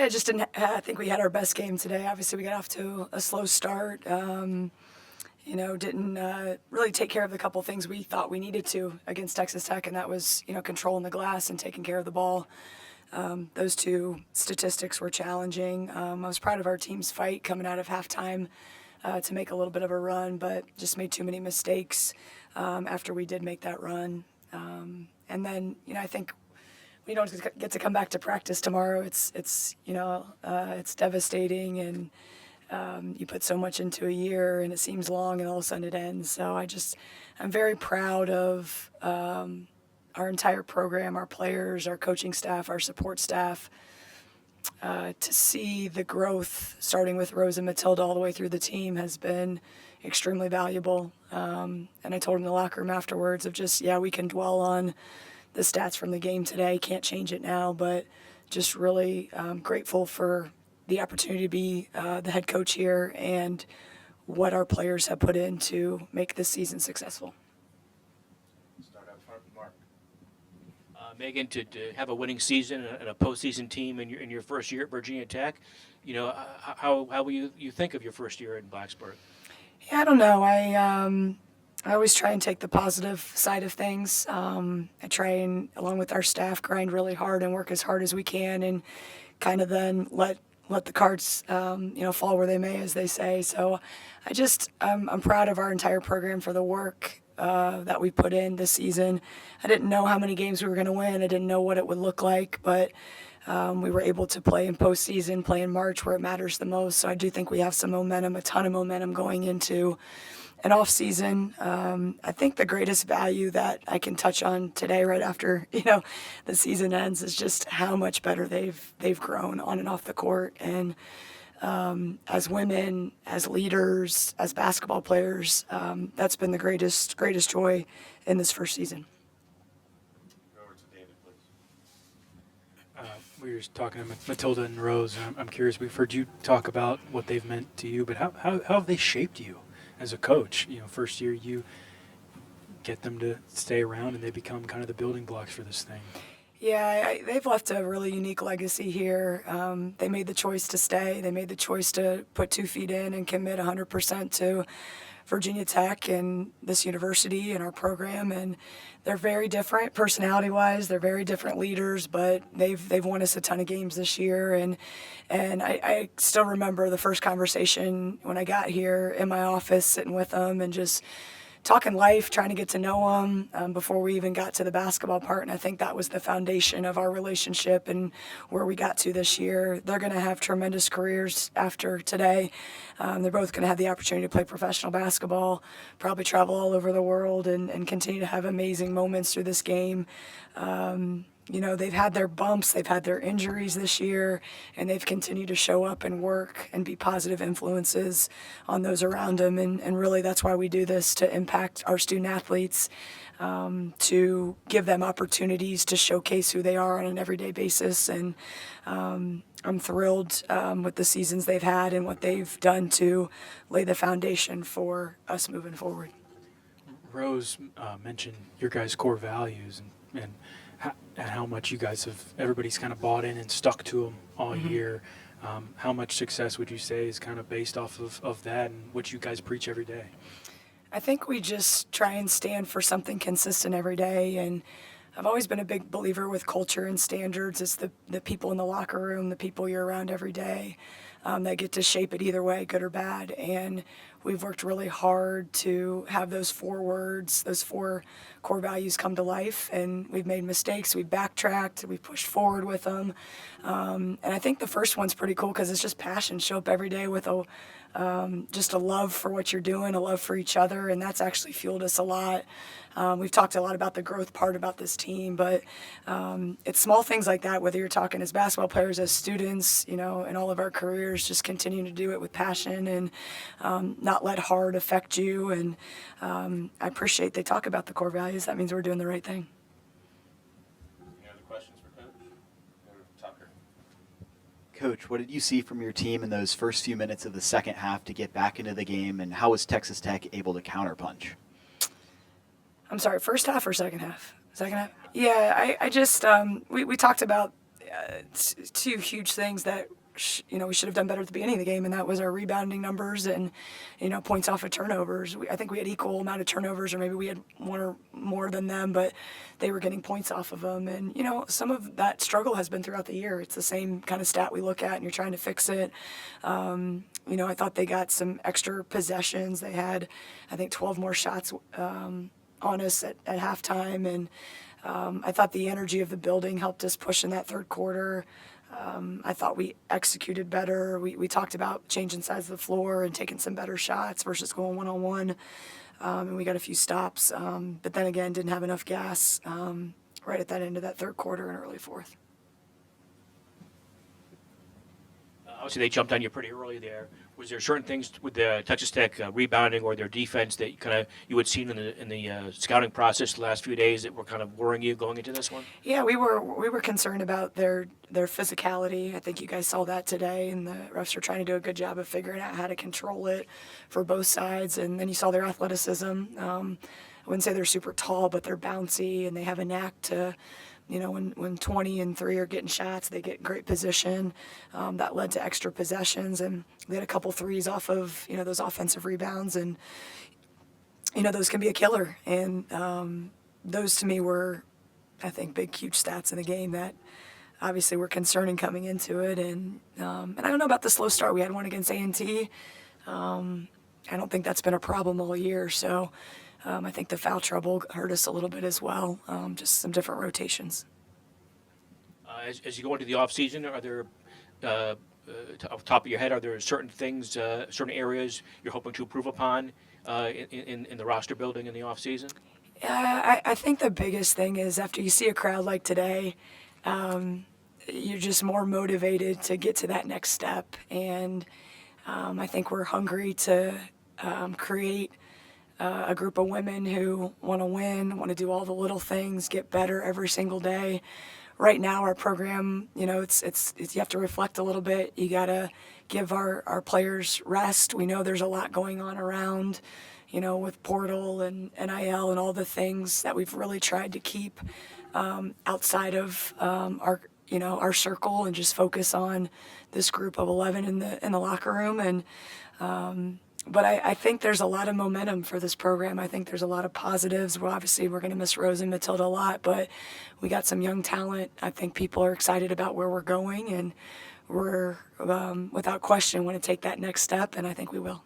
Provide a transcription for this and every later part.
I just didn't think we had our best game today. Obviously, we got off to a slow start. Didn't really take care of the couple things we thought we needed to against Texas Tech, and that was, controlling the glass and taking care of the ball. Those two statistics were challenging. I was proud of our team's fight coming out of halftime to make a little bit of a run, but just made too many mistakes after we did make that run. And then, I think we don't get to come back to practice tomorrow. It's devastating, and you put so much into a year, and it seems long, and all of a sudden it ends. So I'm very proud of our entire program, our players, our coaching staff, our support staff. To see the growth, starting with Rose and Matilda all the way through the team, has been extremely valuable. And I told them in the locker room afterwards of just, we can dwell on the stats from the game today, can't change it now, but just really grateful for the opportunity to be the head coach here and what our players have put in to make this season successful. Start out front, Mark. Megan, to have a winning season and a postseason team in your first year at Virginia Tech, how will you think of your first year in Blacksburg? Yeah, I don't know. I always try and take the positive side of things. I try and, along with our staff, grind really hard and work as hard as we can, and kind of then let the cards, fall where they may, as they say. So I'm proud of our entire program for the work that we put in this season. I didn't know how many games we were going to win. I didn't know what it would look like, but we were able to play in postseason, play in March where it matters the most. So I do think we have some momentum, a ton of momentum going into an off season. I think the greatest value that I can touch on today, right after the season ends, is just how much better they've grown on and off the court. And as women, as leaders, as basketball players, that's been the greatest joy in this first season. Go over to David, please. We were just talking to Matilda and Rose, and I'm curious, we've heard you talk about what they've meant to you, but how have they shaped you as a coach? First year you get them to stay around, and they become kind of the building blocks for this thing. Yeah, they've left a really unique legacy here. They made the choice to stay. They made the choice to put 2 feet in and commit 100% to Virginia Tech and this university and our program. And they're very different personality-wise. They're very different leaders, but they've won us a ton of games this year. And I still remember the first conversation when I got here in my office, sitting with them and just talking life, trying to get to know them before we even got to the basketball part. And I think that was the foundation of our relationship and where we got to this year. They're going to have tremendous careers after today. They're both going to have the opportunity to play professional basketball, probably travel all over the world, and continue to have amazing moments through this game. They've had their bumps, they've had their injuries this year, and they've continued to show up and work and be positive influences on those around them. And really, that's why we do this, to impact our student athletes, to give them opportunities to showcase who they are on an everyday basis. And I'm thrilled with the seasons they've had and what they've done to lay the foundation for us moving forward. Rose mentioned your guys' core values and how much you guys everybody's kind of bought in and stuck to them all year. How much success would you say is kind of based off of that and what you guys preach every day? I think we just try and stand for something consistent every day. And I've always been a big believer with culture and standards. It's the people in the locker room, the people you're around every day, that get to shape it either way, good or bad. And we've worked really hard to have those 4 words, those 4 core values come to life. And we've made mistakes, we've backtracked, we've pushed forward with them. And I think the first one's pretty cool because it's just passion. Show up every day with just a love for what you're doing, a love for each other, and that's actually fueled us a lot. We've talked a lot about the growth part about this team, but it's small things like that, whether you're talking as basketball players, as students, in all of our careers, just continuing to do it with passion and not let hard affect you. And I appreciate they talk about the core values. That means we're doing the right thing. Any other questions for Coach? Go to Tucker. Coach, what did you see from your team in those first few minutes of the second half to get back into the game, and how was Texas Tech able to counterpunch? I'm sorry, first half or second half? Second half? Yeah, I just, we talked about two huge things that we should have done better at the beginning of the game, and that was our rebounding numbers and points off of turnovers. I think we had equal amount of turnovers, or maybe we had one or more than them, but they were getting points off of them. And some of that struggle has been throughout the year. It's the same kind of stat we look at, and you're trying to fix it. I thought they got some extra possessions. They had, I think, 12 more shots on us at halftime, and I thought the energy of the building helped us push in that third quarter. I thought we executed better. We talked about changing sides of the floor and taking some better shots versus going one-on-one, and we got a few stops. But then again, didn't have enough gas right at that end of that third quarter and early fourth. Obviously, they jumped on you pretty early there. Was there certain things with the Texas Tech rebounding or their defense that you had seen in the scouting process the last few days that were kind of worrying you going into this one? Yeah, we were concerned about their physicality. I think you guys saw that today, and the refs are trying to do a good job of figuring out how to control it for both sides. And then you saw their athleticism. I wouldn't say they're super tall, but they're bouncy, and they have a knack to. When 20 and 3 are getting shots, they get great position. That led to extra possessions, and they had a couple threes off of, those offensive rebounds, and, those can be a killer. And those to me were, I think, big, huge stats in the game that obviously were concerning coming into it. And I don't know about the slow start. We had one against A&T. I don't think that's been a problem all year, so... I think the foul trouble hurt us a little bit as well, just some different rotations. As you go into the offseason, are there, off the top of your head, are there certain things, certain areas you're hoping to improve upon in the roster building in the offseason? I think the biggest thing is after you see a crowd like today, you're just more motivated to get to that next step. And I think we're hungry to create a group of women who want to win, want to do all the little things, get better every single day. Right now, our program, it's you have to reflect a little bit. You got to give our players rest. We know there's a lot going on around, with portal and NIL and all the things that we've really tried to keep outside of our circle and just focus on this group of 11 in the locker room. And but I think there's a lot of momentum for this program. I think there's a lot of positives. Well, obviously, we're going to miss Rose and Matilda a lot, but we got some young talent. I think people are excited about where we're going, and we're, without question, want to take that next step, and I think we will.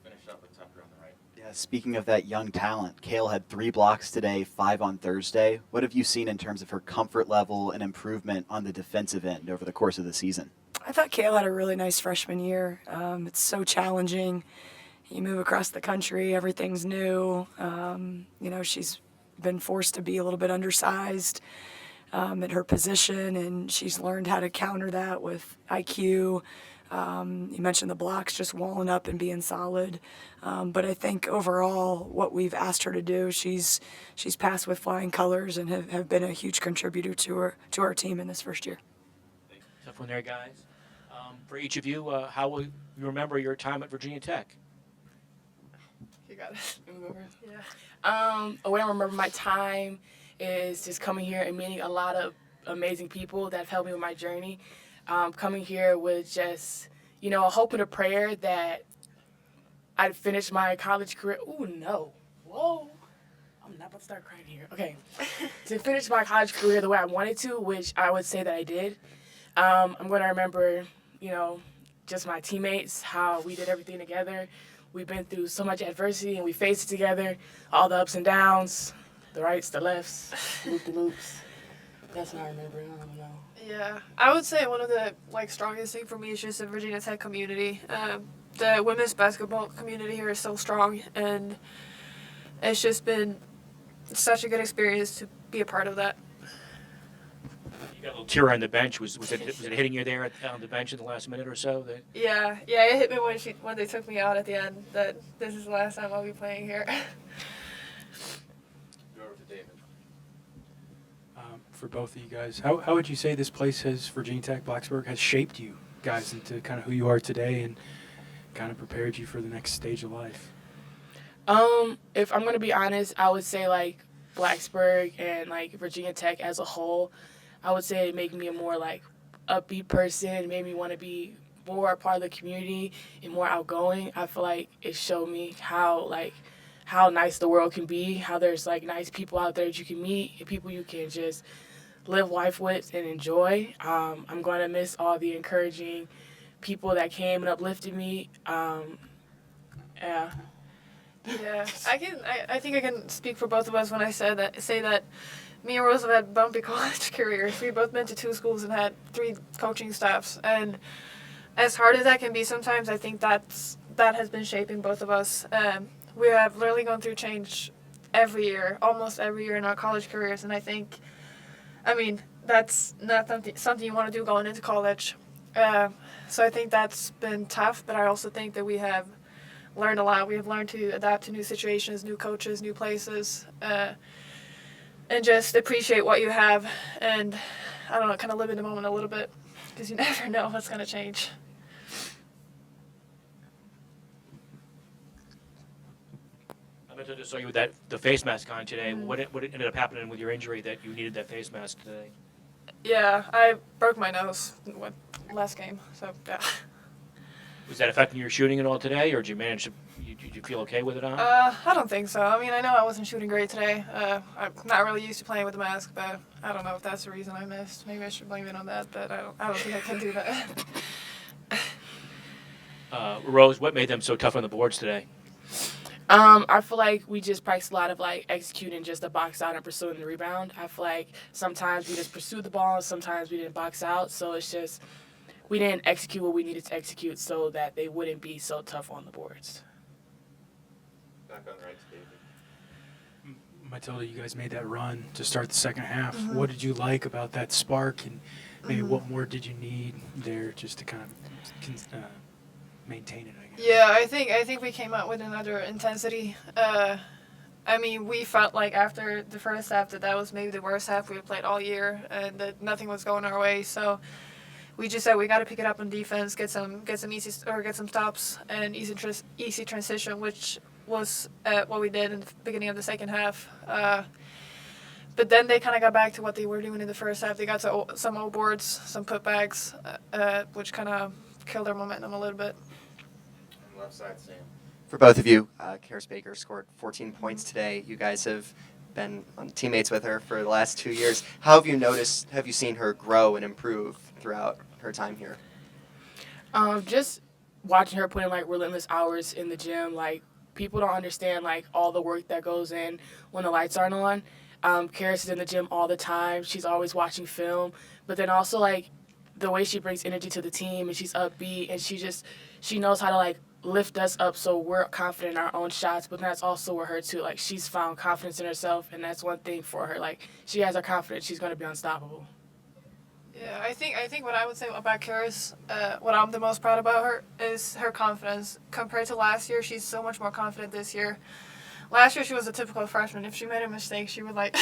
Finish up with Tucker on the right. Yeah, speaking of that young talent, Kale had 3 blocks today, 5 on Thursday. What have you seen in terms of her comfort level and improvement on the defensive end over the course of the season? I thought Kale had a really nice freshman year. It's so challenging. You move across the country, everything's new. She's been forced to be a little bit undersized at her position, and she's learned how to counter that with IQ. You mentioned the blocks, just walling up and being solid. But I think overall, what we've asked her to do, she's passed with flying colors and have been a huge contributor to our team in this first year. Tough one there, guys. For each of you, how will you remember your time at Virginia Tech? You got it. Yeah. A way I remember my time is just coming here and meeting a lot of amazing people that have helped me with my journey. Coming here with just, a hope and a prayer that I'd finish my college career. Ooh, no. Whoa. I'm not about to start crying here. Okay. To finish my college career the way I wanted to, which I would say that I did. I'm going to remember, just my teammates, how we did everything together. We've been through so much adversity, and we faced it together, all the ups and downs, the rights, the lefts, loop-de-loops. That's what I remember. I don't know. Yeah, I would say one of the strongest thing for me is just the Virginia Tech community. The women's basketball community here is so strong, and it's just been such a good experience to be a part of that. You got a little tear on the bench. Was it hitting you there on the bench in the last minute or so? Yeah, it hit me when they took me out at the end that this is the last time I'll be playing here. Go over to David. For both of you guys, how would you say this place Virginia Tech, Blacksburg, has shaped you guys into kind of who you are today and kind of prepared you for the next stage of life? If I'm going to be honest, I would say Blacksburg and Virginia Tech as a whole I would say it made me a more like upbeat person. It made me want to be more a part of the community and more outgoing. I feel like it showed me how nice the world can be, how there's like nice people out there that you can meet, and people you can just live life with and enjoy. I'm going to miss all the encouraging people that came and uplifted me. Yeah. Yeah, I think I can speak for both of us when I say that me and Rose have had bumpy college careers. We both been to 2 schools and had 3 coaching staffs, and as hard as that can be sometimes, I think that has been shaping both of us. We have literally gone through change every year, almost every year in our college careers, and I mean, that's not something you want to do going into college. So I think that's been tough, but I also think that we have learned a lot. We have learned to adapt to new situations, new coaches, new places, and just appreciate what you have, and I don't know, kind of live in the moment a little bit, because you never know what's going to change. I meant to just show you that the face mask on today. What ended up happening with your injury that you needed that face mask today? Yeah, I broke my nose last game, so yeah. Was that affecting your shooting at all today, or did you manage to? Did you feel okay with it on? I don't think so. I mean, I know I wasn't shooting great today. I'm not really used to playing with the mask, but I don't know if that's the reason I missed. Maybe I should blame it on that, but I don't think I can do that. Rose, what made them so tough on the boards today? I feel like we just practiced a lot of like executing just the box out and pursuing the rebound. I feel like sometimes we just pursued the ball, and sometimes we didn't box out. So it's just we didn't execute what we needed to execute so that they wouldn't be so tough on the boards. Back on right to David. Matilda, you guys made that run to start the second half. What did you like about that spark, and maybe what more did you need there just to kind of maintain it, I guess? Yeah, I think we came out with another intensity. I mean, we felt like after the first half that was maybe the worst half we had played all year, and that nothing was going our way. So we just said we got to pick it up on defense, get some stops and easy transition, which was what we did in the beginning of the second half. But then they kind of got back to what they were doing in the first half. They got to some old boards, some putbacks, which kind of killed their momentum a little bit. On the left side, Sam. For both of you, Karis Baker scored 14 points today. You guys have been teammates with her for the last 2 years. How have you seen her grow and improve throughout her time here? Just watching her put in like relentless hours in the gym. Like people don't understand like all the work that goes in when the lights aren't on. Karis is in the gym all the time. She's always watching film, but then also like the way she brings energy to the team, and she's upbeat, and she knows how to like lift us up so we're confident in our own shots. But that's also with her too. Like she's found confidence in herself, and that's one thing for her. Like she has her confidence. She's going to be unstoppable. Yeah, I think what I would say about Karis, what I'm the most proud about her is her confidence. Compared to last year, she's so much more confident this year. Last year, she was a typical freshman. If she made a mistake, she would like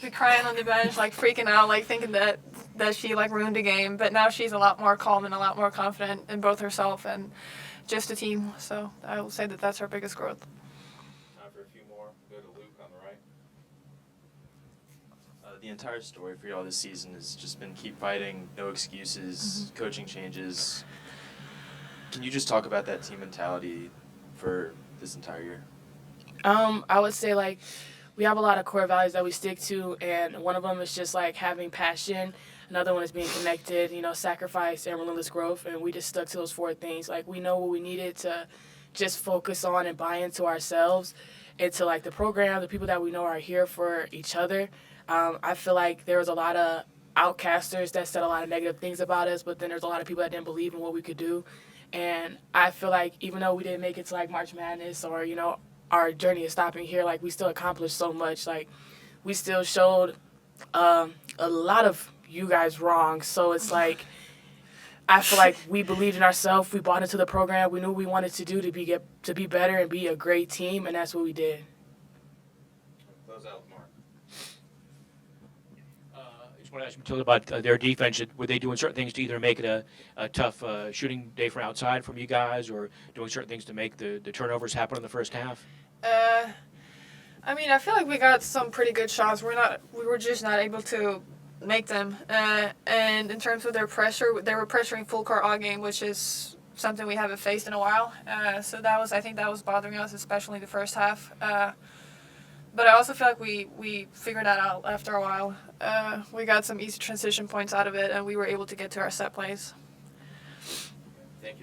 be crying on the bench, like freaking out, like thinking that she like ruined a game. But now she's a lot more calm and a lot more confident in both herself and just the team. So I will say that that's her biggest growth. Time for a few more. Go to Luke on the right. The entire story for y'all this season has just been keep fighting, no excuses, coaching changes. Can you just talk about that team mentality for this entire year? I would say like we have a lot of core values that we stick to, and one of them is just like having passion. Another one is being connected, sacrifice and relentless growth, and we just stuck to those 4 things. Like we know what we needed to just focus on and buy into ourselves, into like the program, the people that we know are here for each other. I feel like there was a lot of outcasters that said a lot of negative things about us, but then there's a lot of people that didn't believe in what we could do. And I feel like even though we didn't make it to like March Madness or, our journey is stopping here, like we still accomplished so much. Like we still showed a lot of you guys wrong. So it's like I feel like we believed in ourselves. We bought into the program. We knew what we wanted to do to be better and be a great team, and that's what we did. Close out with Mark. I just want to ask Matilda about their defense. Were they doing certain things to either make it a tough shooting day from outside from you guys, or doing certain things to make the turnovers happen in the first half? I mean, I feel like we got some pretty good shots. We were just not able to make them. And in terms of their pressure, they were pressuring full court all game, which is something we haven't faced in a while. So I think that was bothering us, especially the first half. But I also feel like we figured that out after a while. We got some easy transition points out of it, and we were able to get to our set plays. Thank you.